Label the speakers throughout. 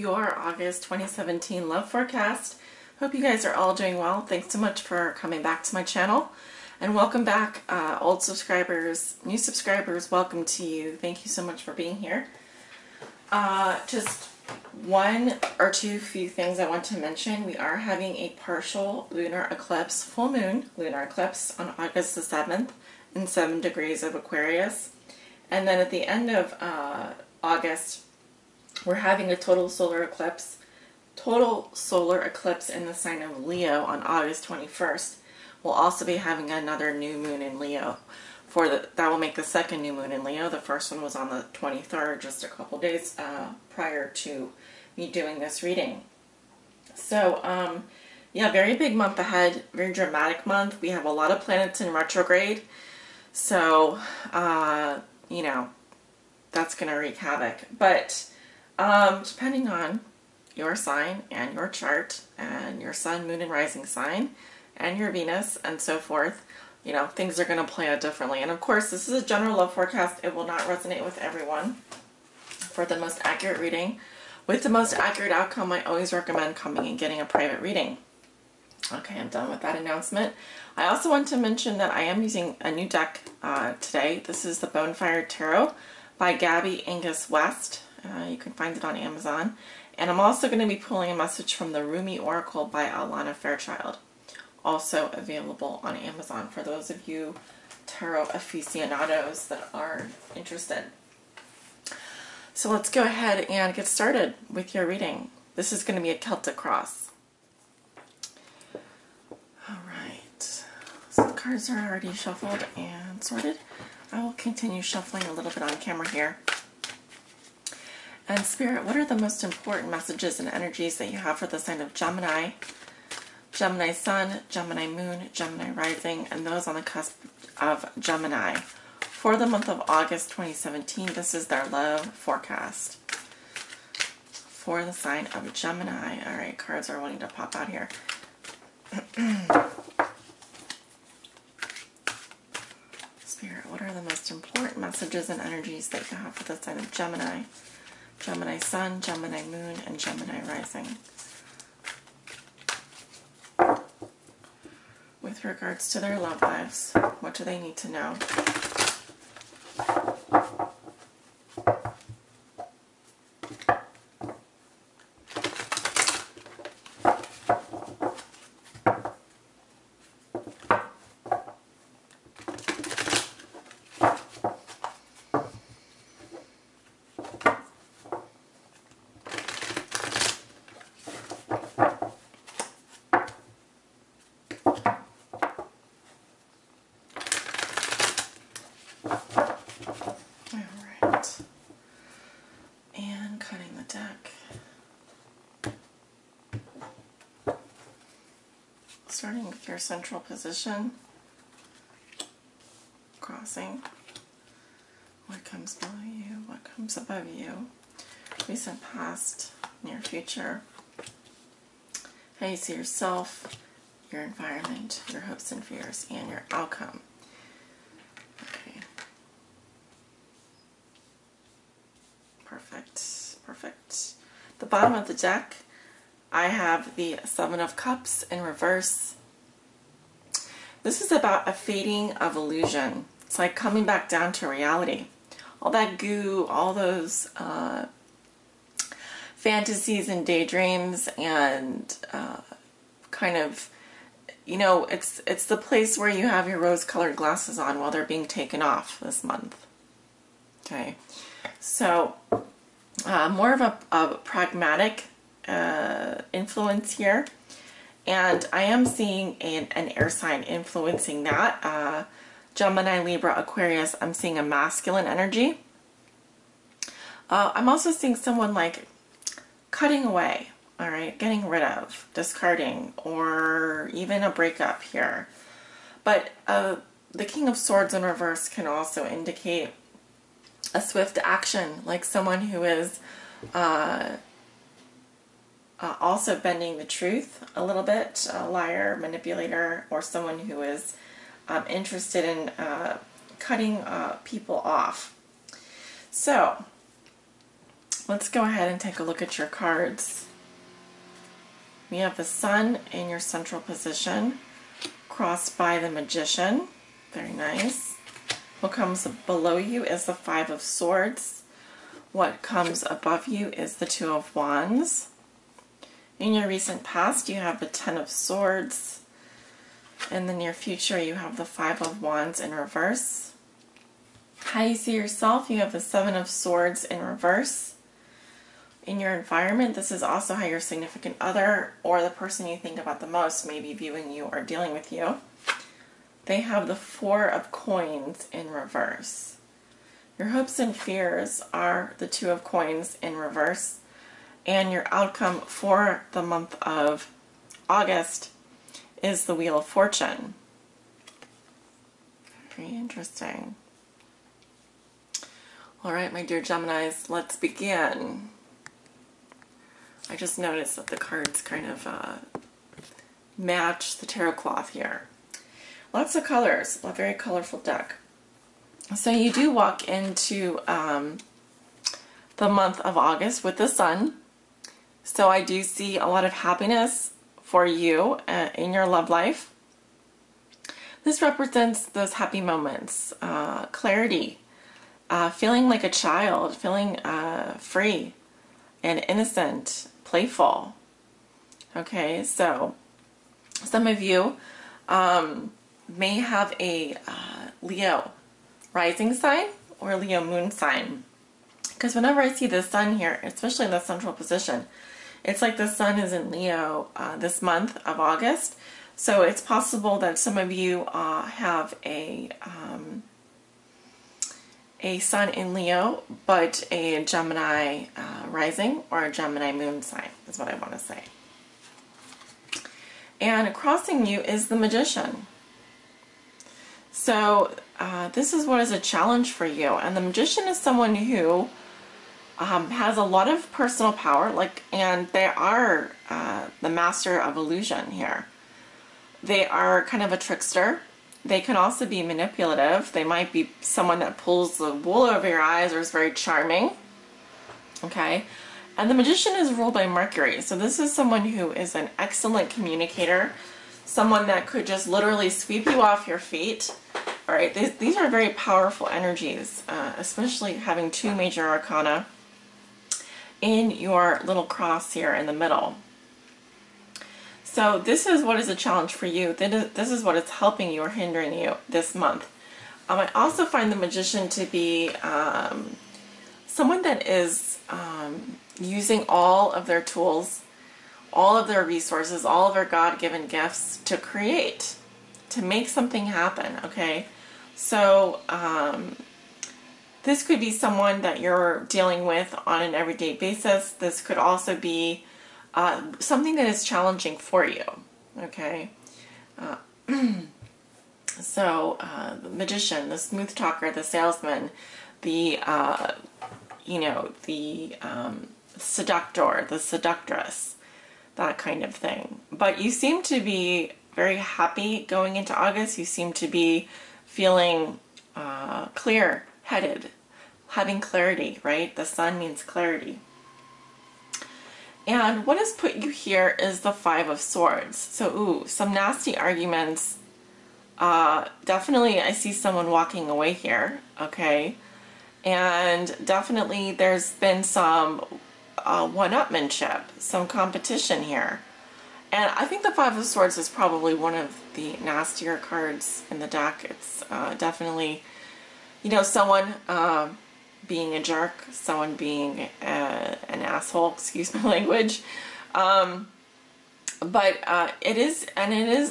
Speaker 1: your August 2017 love forecast. Hope you guys are all doing well. Thanks so much for coming back to my channel. And welcome back, old subscribers, new subscribers, welcome to you. Thank you so much for being here. Just one or two few things I want to mention. We are having a partial lunar eclipse, full moon lunar eclipse on August the 7th in 7 degrees of Aquarius. And then at the end of August, we're having a total solar eclipse in the sign of Leo on August 21st. We'll also be having another new moon in Leo. That will make the second new moon in Leo. The first one was on the 23rd, just a couple days prior to me doing this reading. So, yeah, very big month ahead, very dramatic month. We have a lot of planets in retrograde. So, you know, that's going to wreak havoc. But depending on your sign and your chart and your sun, moon, and rising sign and your Venus and so forth, you know, things are going to play out differently. And of course, this is a general love forecast. It will not resonate with everyone. For the most accurate reading, with the most accurate outcome, I always recommend coming and getting a private reading. Okay, I'm done with that announcement. I also want to mention that I am using a new deck today. This is the Bonefire Tarot by Gabby Angus West. You can find it on Amazon. And I'm also going to be pulling a message from the Rumi Oracle by Alana Fairchild. Also available on Amazon for those of you tarot aficionados that are interested. So let's go ahead and get started with your reading. This is going to be a Celtic cross. Alright, so the cards are already shuffled and sorted. I will continue shuffling a little bit on camera here. And Spirit, what are the most important messages and energies that you have for the sign of Gemini, Gemini Sun, Gemini Moon, Gemini Rising, and those on the cusp of Gemini? For the month of August 2017, this is their love forecast for the sign of Gemini. All right, cards are wanting to pop out here. Spirit, what are the most important messages and energies that you have for the sign of Gemini, Gemini Sun, Gemini Moon, and Gemini Rising? With regards to their love lives, what do they need to know? Starting with your central position, crossing, what comes below you, what comes above you, recent past, near future, how you see yourself, your environment, your hopes and fears, and your outcome. Okay. Perfect, perfect. The bottom of the deck, I have the Seven of Cups in reverse. This is about a fading of illusion. It's like coming back down to reality. All that goo, all those fantasies and daydreams and kind of, you know, it's the place where you have your rose-colored glasses on while they're being taken off this month. Okay, so more of a pragmatic influence here, and I am seeing an air sign influencing that. Gemini, Libra, Aquarius, I'm seeing a masculine energy. I'm also seeing someone like cutting away, all right, getting rid of, discarding, or even a breakup here. But the King of Swords in reverse can also indicate a swift action, like someone who is also bending the truth a little bit, a liar, manipulator, or someone who is interested in cutting people off. So let's go ahead and take a look at your cards. We have the Sun in your central position, crossed by the Magician. Very nice. What comes below you is the Five of Swords. What comes above you is the Two of Wands. In your recent past, you have the Ten of Swords. In the near future, you have the Five of Wands in reverse. How you see yourself, you have the Seven of Swords in reverse. In your environment, this is also how your significant other or the person you think about the most may be viewing you or dealing with you. They have the Four of Coins in reverse. Your hopes and fears are the Two of Coins in reverse. And your outcome for the month of August is the Wheel of Fortune. Very interesting. All right, my dear Geminis, let's begin. I just noticed that the cards kind of match the tarot cloth here. Lots of colors, a very colorful deck. So you do walk into the month of August with the Sun. So I do see a lot of happiness for you in your love life. This represents those happy moments, clarity, feeling like a child, feeling free and innocent, playful. Okay, so some of you may have a Leo rising sign or Leo moon sign. Because whenever I see the Sun here, especially in the central position, it's like the Sun is in Leo this month of August. So it's possible that some of you have a Sun in Leo, but a Gemini rising or a Gemini moon sign is what I want to say. And crossing you is the Magician. So this is what is a challenge for you. And the Magician is someone who has a lot of personal power, and they are the master of illusion here. They are kind of a trickster. They can also be manipulative. They might be someone that pulls the wool over your eyes or is very charming. Okay? And the Magician is ruled by Mercury. So this is someone who is an excellent communicator. Someone that could just literally sweep you off your feet. All right? These are very powerful energies, especially having two major arcana in your little cross here in the middle. So this is what is a challenge for you. This is what is helping you or hindering you this month. I also find the Magician to be someone that is using all of their tools, all of their resources, all of their God-given gifts to create, to make something happen, okay? So this could be someone that you're dealing with on an everyday basis. This could also be something that is challenging for you, okay? So the Magician, the smooth talker, the salesman, the seductor, the seductress, that kind of thing. But you seem to be very happy going into August. You seem to be feeling clear-headed, having clarity, right? The Sun means clarity. And what has put you here is the Five of Swords. So, some nasty arguments. Definitely I see someone walking away here, okay? And definitely there's been some one-upmanship, some competition here. And I think the Five of Swords is probably one of the nastier cards in the deck. It's definitely, someone being a jerk, someone being an asshole, excuse my language. But it is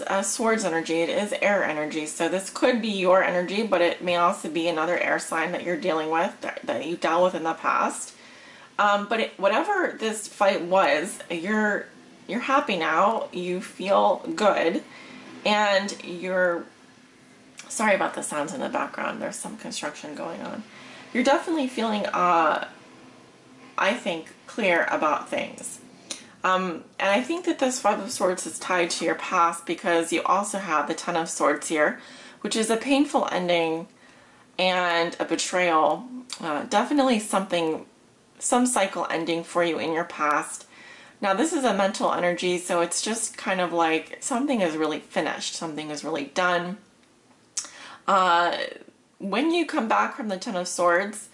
Speaker 1: a swords energy, it is air energy, so this could be your energy, but it may also be another air sign that you're dealing with, that you dealt with in the past. But whatever this fight was, you're happy now, you feel good, and you're, sorry about the sounds in the background, there's some construction going on. You're definitely feeling, I think, clear about things. And I think that this Five of Swords is tied to your past because you also have the Ten of Swords here, which is a painful ending and a betrayal. Definitely something some cycle ending for you in your past. Now this is a mental energy, so it's just kind of like something is really finished, something is really done. When you come back from the Ten of Swords,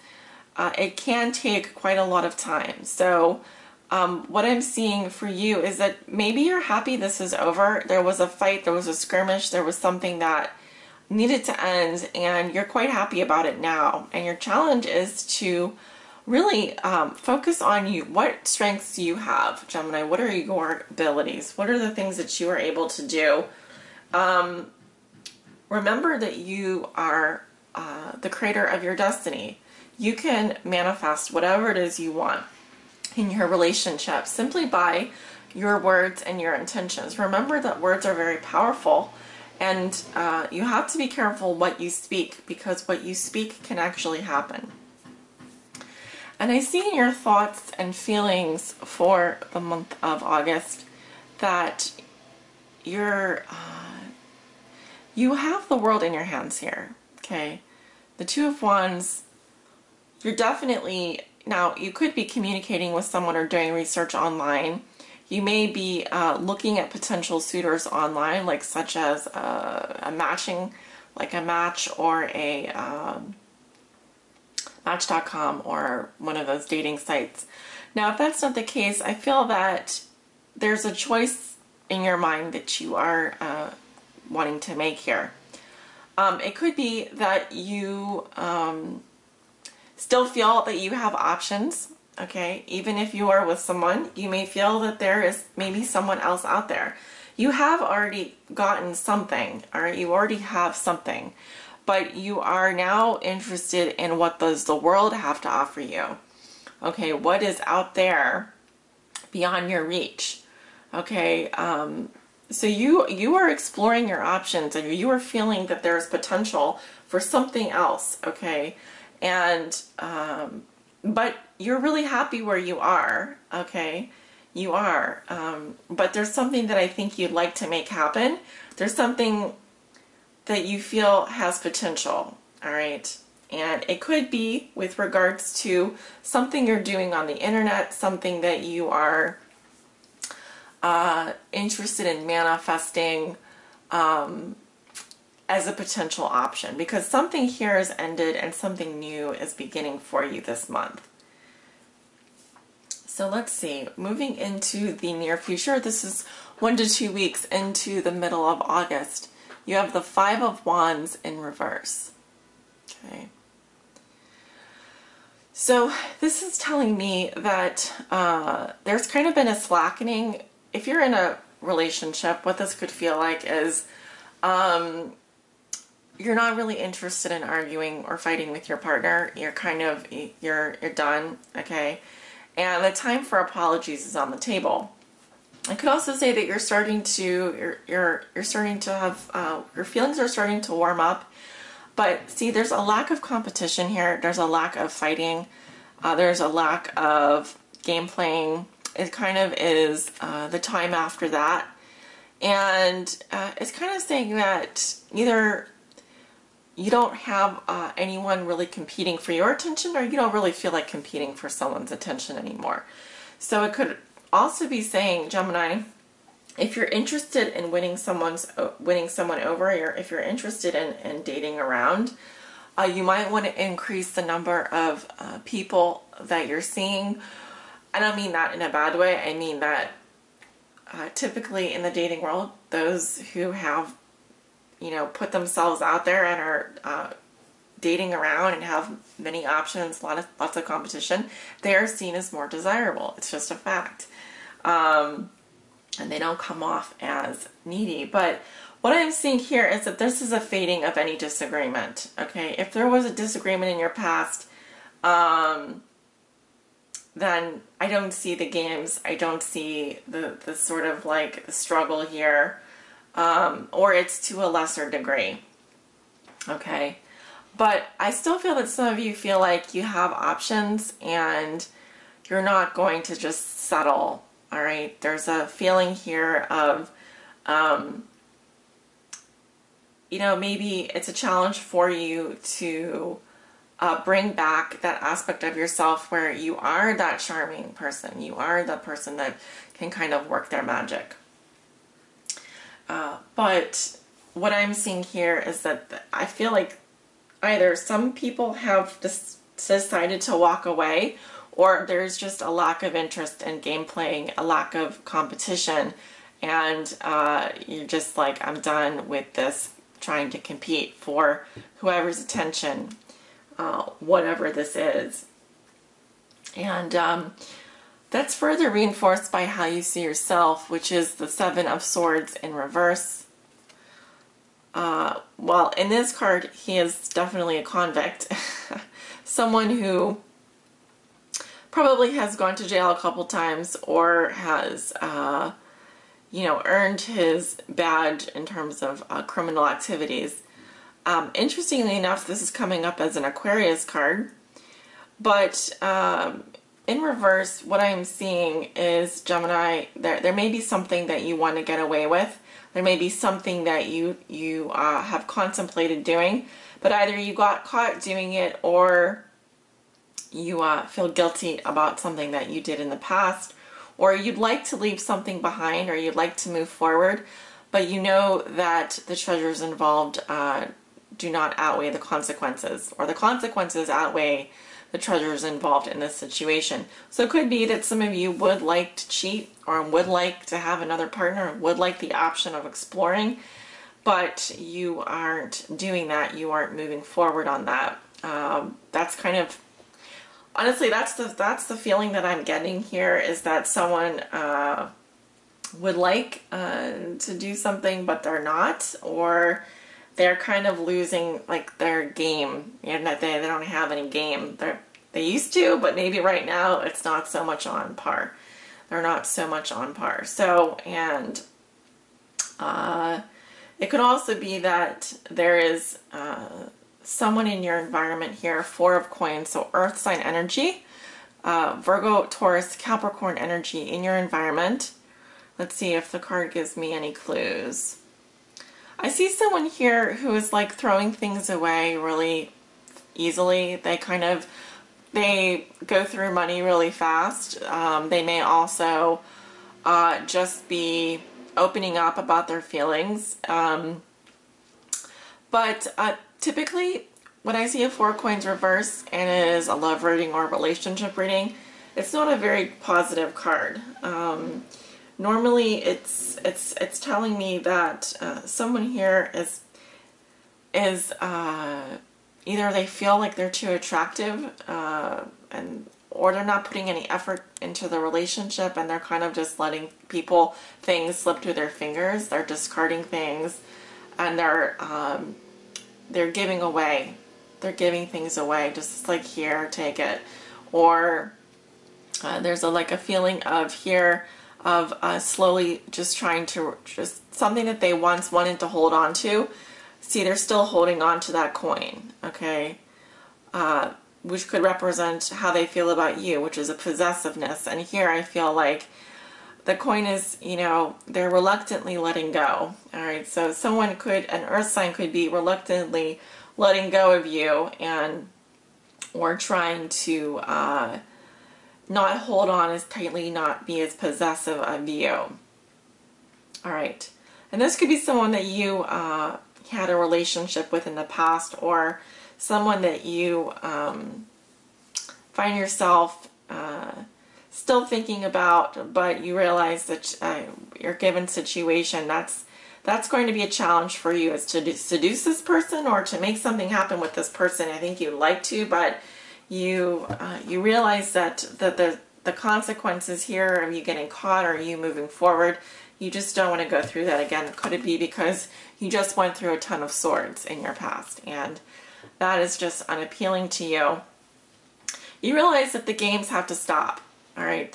Speaker 1: it can take quite a lot of time. So what I'm seeing for you is that maybe you're happy this is over. There was a fight, there was a skirmish, there was something that needed to end, and you're quite happy about it now. And your challenge is to really focus on you. What strengths do you have, Gemini? What are your abilities? What are the things that you are able to do? Remember that you are the creator of your destiny. You can manifest whatever it is you want in your relationship simply by your words and your intentions. Remember that words are very powerful, and you have to be careful what you speak, because what you speak can actually happen. And I see in your thoughts and feelings for the month of August that you have the world in your hands here, okay? The Two of Wands, you're definitely, now you could be communicating with someone or doing research online. You may be looking at potential suitors online, like such as a matching, like a Match or a Match.com or one of those dating sites. Now, if that's not the case, I feel that there's a choice in your mind that you are wanting to make here. It could be that you still feel that you have options, okay? Even if you are with someone, you may feel that there is maybe someone else out there. You have already gotten something, all right? You already have something, but you are now interested in what does the world have to offer you, okay? What is out there beyond your reach, okay? So you are exploring your options, and you are feeling that there's potential for something else, okay? And but you're really happy where you are, okay? You are, but there's something that I think you'd like to make happen. There's something that you feel has potential, all right? And it could be with regards to something you're doing on the internet, something that you are interested in manifesting as a potential option, because something here has ended and something new is beginning for you this month. So let's see, moving into the near future, this is 1 to 2 weeks into the middle of August. You have the Five of Wands in reverse, okay? So this is telling me that there's kind of been a slackening. If you're in a relationship, what this could feel like is you're not really interested in arguing or fighting with your partner. You're kind of, you're done, okay? And the time for apologies is on the table. I could also say that you're starting to, you're starting to have, your feelings are starting to warm up. But see, there's a lack of competition here. There's a lack of fighting. There's a lack of game playing. It kind of is the time after that. And it's kind of saying that either you don't have anyone really competing for your attention, or you don't really feel like competing for someone's attention anymore. So it could also be saying, Gemini, if you're interested in winning someone over, or if you're interested in dating around, you might want to increase the number of people that you're seeing. I don't mean that in a bad way. I mean that typically in the dating world, those who have, you know, put themselves out there and are dating around and have many options, lots of competition, they are seen as more desirable. It's just a fact. And they don't come off as needy. But what I'm seeing here is that this is a fading of any disagreement, okay? If there was a disagreement in your past, then I don't see the games. I don't see the sort of like struggle here, or it's to a lesser degree, okay? But I still feel that some of you feel like you have options and you're not going to just settle, all right? There's a feeling here of, you know, maybe it's a challenge for you to bring back that aspect of yourself where you are that charming person. You are the person that can kind of work their magic. But what I'm seeing here is that I feel like either some people have decided to walk away, or there's just a lack of interest in game playing, a lack of competition, and you're just like, I'm done with this, trying to compete for whoever's attention, whatever this is. And that's further reinforced by how you see yourself, which is the Seven of Swords in reverse. Well, in this card, he is definitely a convict. Someone who probably has gone to jail a couple times, or has, you know, earned his badge in terms of criminal activities. Interestingly enough, this is coming up as an Aquarius card. But in reverse, what I'm seeing is, Gemini, there may be something that you want to get away with. There may be something that you have contemplated doing, but either you got caught doing it, or you feel guilty about something that you did in the past, or you'd like to leave something behind, or you'd like to move forward, but you know that the treasures involved do not outweigh the consequences, or the consequences outweigh the treasures involved in this situation. So it could be that some of you would like to cheat, or would like to have another partner, would like the option of exploring, but you aren't doing that. You aren't moving forward on that. That's kind of, honestly, that's the feeling that I'm getting here, is that someone would like to do something, but they're not, or they're kind of losing like their game. You know, they don't have any game. They used to, but maybe right now it's not so much on par. They're not so much on par. So, and it could also be that there is someone in your environment here, Four of Coins, so earth sign energy, Virgo, Taurus, Capricorn energy in your environment. Let's see if the card gives me any clues. I see someone here who is like throwing things away really easily. They go through money really fast. They may also just be opening up about their feelings. But typically, when I see a Four of Coins reverse and it is a love reading or a relationship reading, it's not a very positive card. Normally, it's telling me that someone here is either they feel like they're too attractive, or they're not putting any effort into the relationship, and they're kind of just letting things slip through their fingers. They're discarding things, and they're giving away. They're giving things away, just like, here, take it. Or there's a feeling of here of slowly just trying to, just something that they once wanted to hold on to. See, they're still holding on to that coin, okay? Which could represent how they feel about you, which is a possessiveness. And here I feel like the coin is, you know, they're reluctantly letting go. All right, so an earth sign could be reluctantly letting go of you, or trying to not hold on as tightly, not be as possessive of you. All right, and this could be someone that you had a relationship with in the past, or someone that you find yourself still thinking about, but you realize that your given situation, that's going to be a challenge for you, is to seduce this person or to make something happen with this person. I think you'd like to, but you realize that the consequences here of you getting caught or you moving forward, you just don't want to go through that again. Could it be because you just went through a ton of swords in your past, and that is just unappealing to you? You realize that the games have to stop. All right,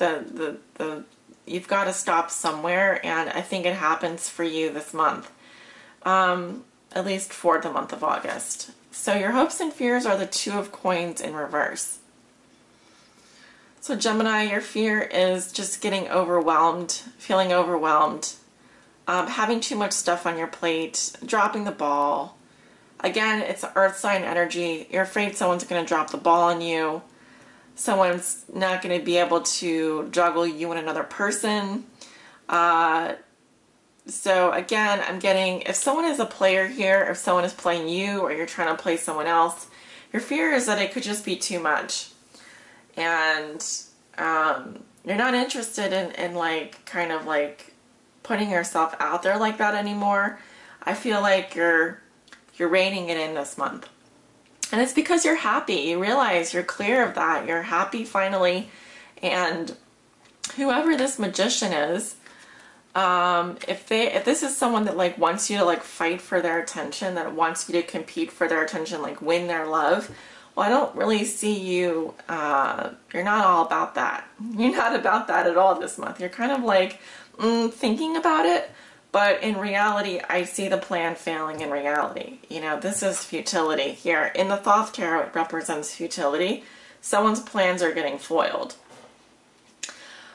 Speaker 1: you've got to stop somewhere, and I think it happens for you this month, at least for the month of August. So your hopes and fears are the Two of Coins in reverse. So Gemini, your fear is just getting overwhelmed, feeling overwhelmed, having too much stuff on your plate, dropping the ball, Again, it's earth sign energy. You're afraid someone's going to drop the ball on you. Someone's not going to be able to juggle you and another person. So again, I'm getting, if someone is a player here, if someone is playing you or you're trying to play someone else, your fear is that it could just be too much. And you're not interested in like, kind of like putting yourself out there like that anymore. I feel like you're reining it in this month. And it's because you're happy. You realize you're clear of that. You're happy finally. And whoever this magician is, if this is someone that like wants you to like fight for their attention, that wants you to compete for their attention, like win their love, well, I don't really see you, you're not all about that. You're not about that at all this month. You're kind of like thinking about it, but in reality, I see the plan failing in reality. You know, this is futility here. In the Thoth Tarot, it represents futility. Someone's plans are getting foiled.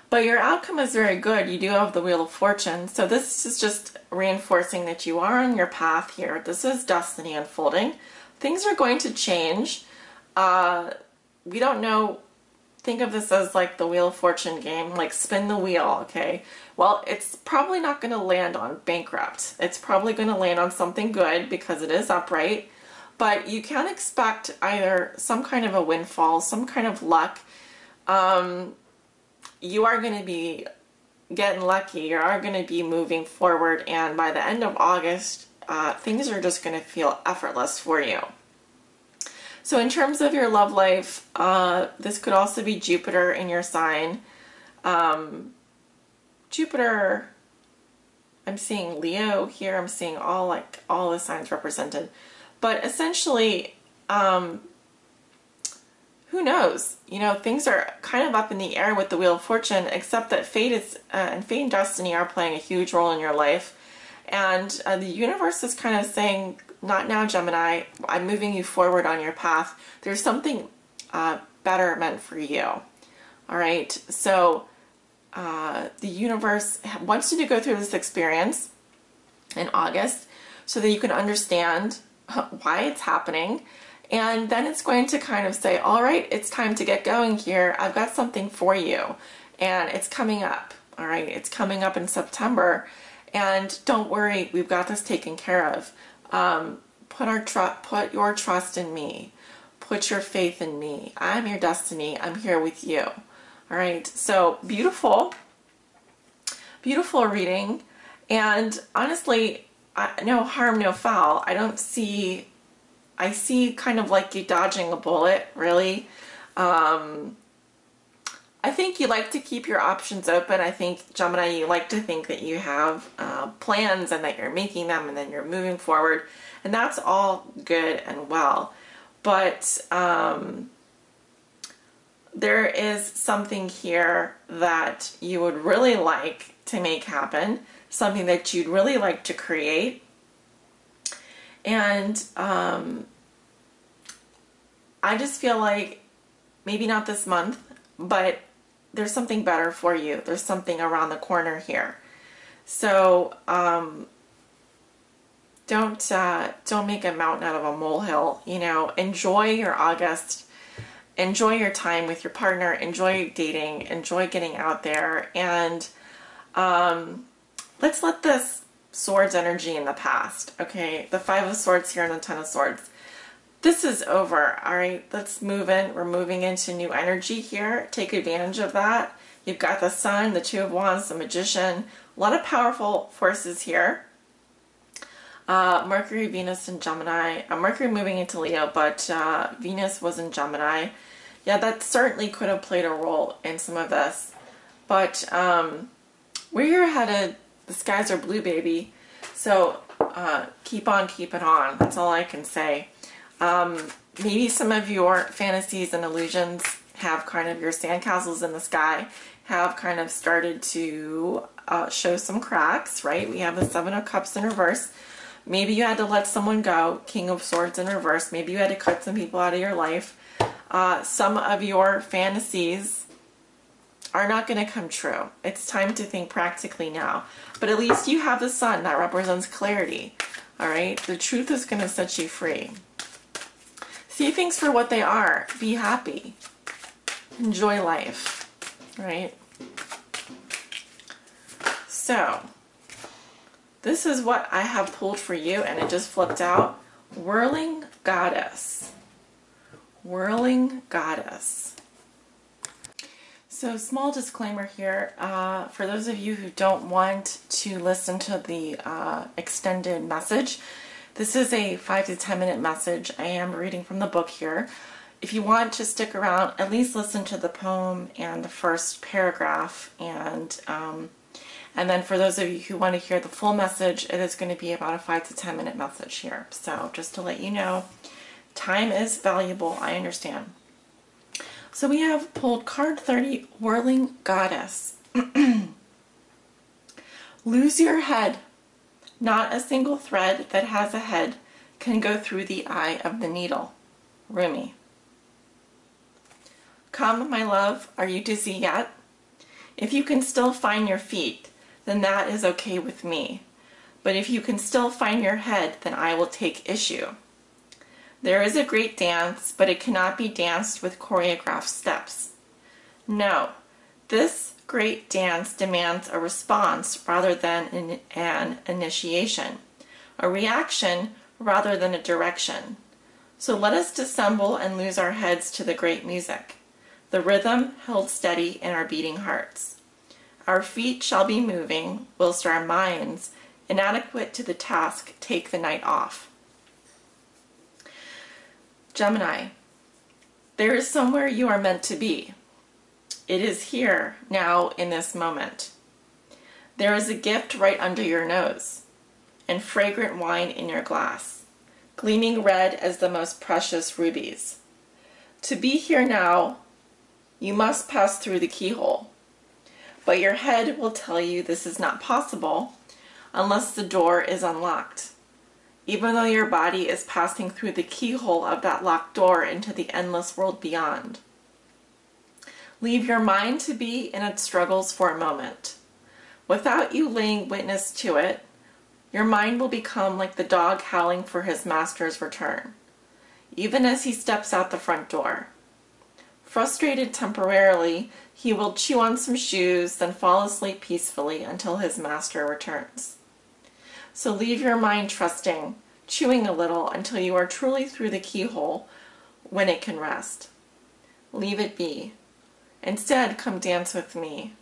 Speaker 1: But your outcome is very good. You do have the Wheel of Fortune. So this is just reinforcing that you are on your path here. This is destiny unfolding. Things are going to change. We don't know. Think of this as like the Wheel of Fortune game, like spin the wheel, okay? Well, it's probably not going to land on bankrupt. It's probably going to land on something good because it is upright. But you can expect either some kind of a windfall, some kind of luck. You are going to be getting lucky. You are going to be moving forward. And by the end of August, things are just going to feel effortless for you. So in terms of your love life, this could also be Jupiter in your sign. Jupiter, I'm seeing Leo here. I'm seeing all the signs represented. But essentially, who knows? You know, things are kind of up in the air with the Wheel of Fortune, except that fate and destiny are playing a huge role in your life. And the universe is kind of saying, not now, Gemini. I'm moving you forward on your path. There's something better meant for you. All right. So the universe wants you to go through this experience in August so that you can understand why it's happening. And then it's going to kind of say, all right, it's time to get going here. I've got something for you. And it's coming up. All right. It's coming up in September. And don't worry, we've got this taken care of. Put your trust in me. Put your faith in me. I'm your destiny. I'm here with you. All right. So beautiful, beautiful reading. And honestly, no harm, no foul. I see kind of like you dodging a bullet, really. I think you like to keep your options open. I think, Gemini, you like to think that you have plans and that you're making them and then you're moving forward. And that's all good and well. But there is something here that you would really like to make happen. Something that you'd really like to create. And I just feel like maybe not this month, but there's something better for you. There's something around the corner here. So don't make a mountain out of a molehill. You know, enjoy your August. Enjoy your time with your partner. Enjoy dating. Enjoy getting out there. And let's let this Swords energy in the past. Okay, the Five of Swords here and the Ten of Swords. This is over. All right, let's move in. We're moving into new energy here. Take advantage of that. You've got the Sun, the Two of Wands, the Magician. A lot of powerful forces here. Mercury, Venus, and Gemini. Mercury moving into Leo, but Venus was in Gemini. Yeah, that certainly could have played a role in some of this. But where you're headed, the skies are blue, baby. So keep on keeping on. That's all I can say. Maybe some of your fantasies and illusions have kind of your sandcastles in the sky have kind of started to show some cracks, right? We have the Seven of Cups in reverse. Maybe you had to let someone go, King of Swords in reverse. Maybe you had to cut some people out of your life. Some of your fantasies are not going to come true. It's time to think practically now. But at least you have the Sun. That represents clarity. All right? The truth is going to set you free. See things for what they are. Be happy. Enjoy life. Right? So, this is what I have pulled for you, and it just flipped out. Whirling Goddess. Whirling Goddess. So, small disclaimer here. For those of you who don't want to listen to the extended message, this is a 5 to 10 minute message. I am reading from the book here. If you want to stick around, at least listen to the poem and the first paragraph, and then for those of you who want to hear the full message, it is going to be about a 5 to 10 minute message here. So just to let you know, time is valuable, I understand. So we have pulled card 30, Whirling Goddess. Lose your head. Not a single thread that has a head can go through the eye of the needle. Rumi. Come, my love, are you dizzy yet? If you can still find your feet, then that is okay with me. But if you can still find your head, then I will take issue. There is a great dance, but it cannot be danced with choreographed steps. No, this great dance demands a response rather than an initiation, a reaction rather than a direction. So let us dissemble and lose our heads to the great music, the rhythm held steady in our beating hearts. Our feet shall be moving, whilst our minds, inadequate to the task, take the night off. Gemini, there is somewhere you are meant to be. It is here, now, in this moment. There is a gift right under your nose, and fragrant wine in your glass, gleaming red as the most precious rubies. To be here now, you must pass through the keyhole. But your head will tell you this is not possible unless the door is unlocked, even though your body is passing through the keyhole of that locked door into the endless world beyond. Leave your mind to be in its struggles for a moment. Without you laying witness to it, your mind will become like the dog howling for his master's return, even as he steps out the front door. Frustrated temporarily, he will chew on some shoes, then fall asleep peacefully until his master returns. So leave your mind trusting, chewing a little until you are truly through the keyhole when it can rest. Leave it be. Instead, come dance with me.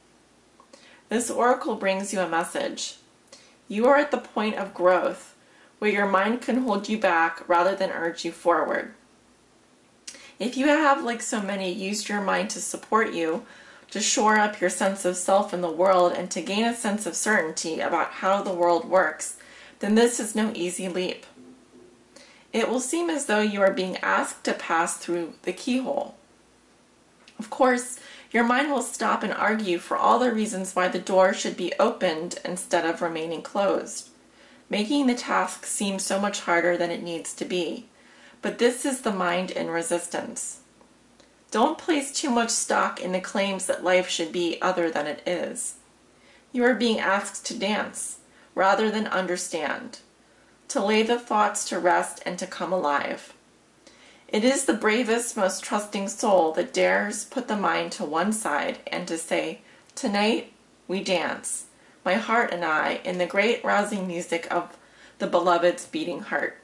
Speaker 1: This oracle brings you a message. You are at the point of growth where your mind can hold you back rather than urge you forward. If you have, like so many, used your mind to support you, to shore up your sense of self in the world, and to gain a sense of certainty about how the world works, then this is no easy leap. It will seem as though you are being asked to pass through the keyhole. Of course, your mind will stop and argue for all the reasons why the door should be opened instead of remaining closed, making the task seem so much harder than it needs to be. But this is the mind in resistance. Don't place too much stock in the claims that life should be other than it is. You are being asked to dance, rather than understand, to lay the thoughts to rest and to come alive. It is the bravest, most trusting soul that dares put the mind to one side and to say, tonight we dance, my heart and I, in the great rousing music of the beloved's beating heart.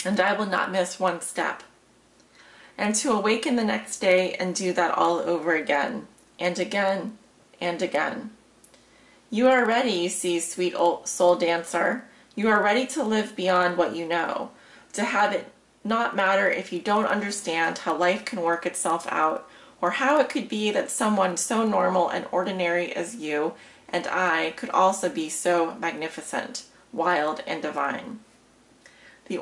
Speaker 1: And I will not miss one step. And to awaken the next day and do that all over again, and again, and again. You are ready, you see, sweet old soul dancer. You are ready to live beyond what you know, to have it not matter if you don't understand how life can work itself out, or how it could be that someone so normal and ordinary as you and I could also be so magnificent, wild, and divine. The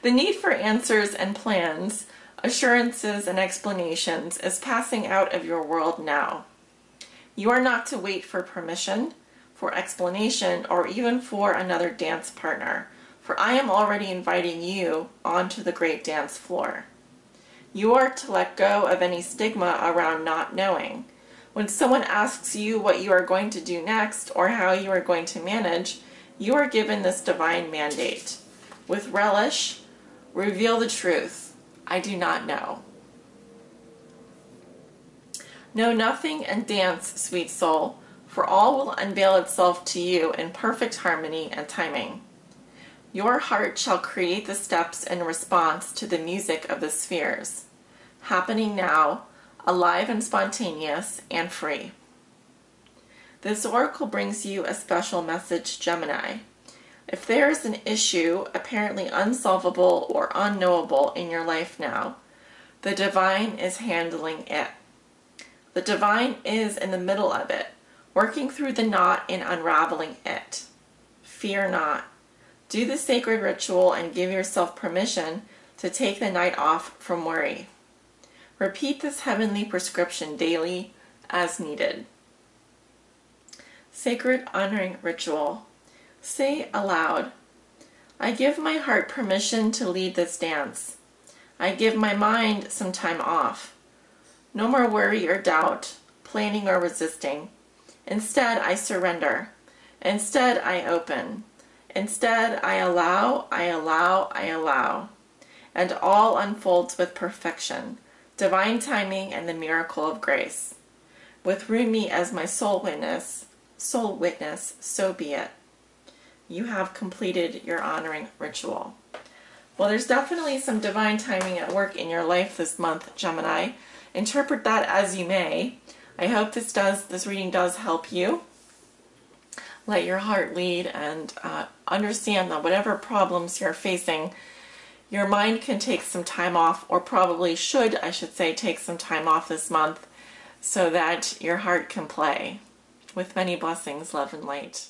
Speaker 1: need for answers and plans, assurances and explanations is passing out of your world now. You are not to wait for permission, for explanation, or even for another dance partner, for I am already inviting you onto the great dance floor. You are to let go of any stigma around not knowing, When someone asks you what you are going to do next or how you are going to manage, you are given this divine mandate. With relish, reveal the truth. I do not know. Know nothing and dance, sweet soul, for all will unveil itself to you in perfect harmony and timing. Your heart shall create the steps in response to the music of the spheres, happening now, alive and spontaneous and free. This oracle brings you a special message, Gemini. If there is an issue apparently unsolvable or unknowable in your life now, the divine is handling it. The divine is in the middle of it, working through the knot and unraveling it. Fear not. Do the sacred ritual and give yourself permission to take the night off from worry. Repeat this heavenly prescription daily as needed. Sacred honoring ritual. Say aloud, I give my heart permission to lead this dance. I give my mind some time off. No more worry or doubt, planning or resisting. Instead, I surrender. Instead, I open. Instead, I allow, I allow, I allow. And all unfolds with perfection, divine timing, and the miracle of grace. With Rumi as my soul witness, so be it. You have completed your honoring ritual. Well, there's definitely some divine timing at work in your life this month, Gemini. Interpret that as you may. I hope this reading does help you. Let your heart lead and understand that whatever problems you're facing, your mind can take some time off, or probably should, I should say, take some time off this month so that your heart can play. With many blessings, love and light.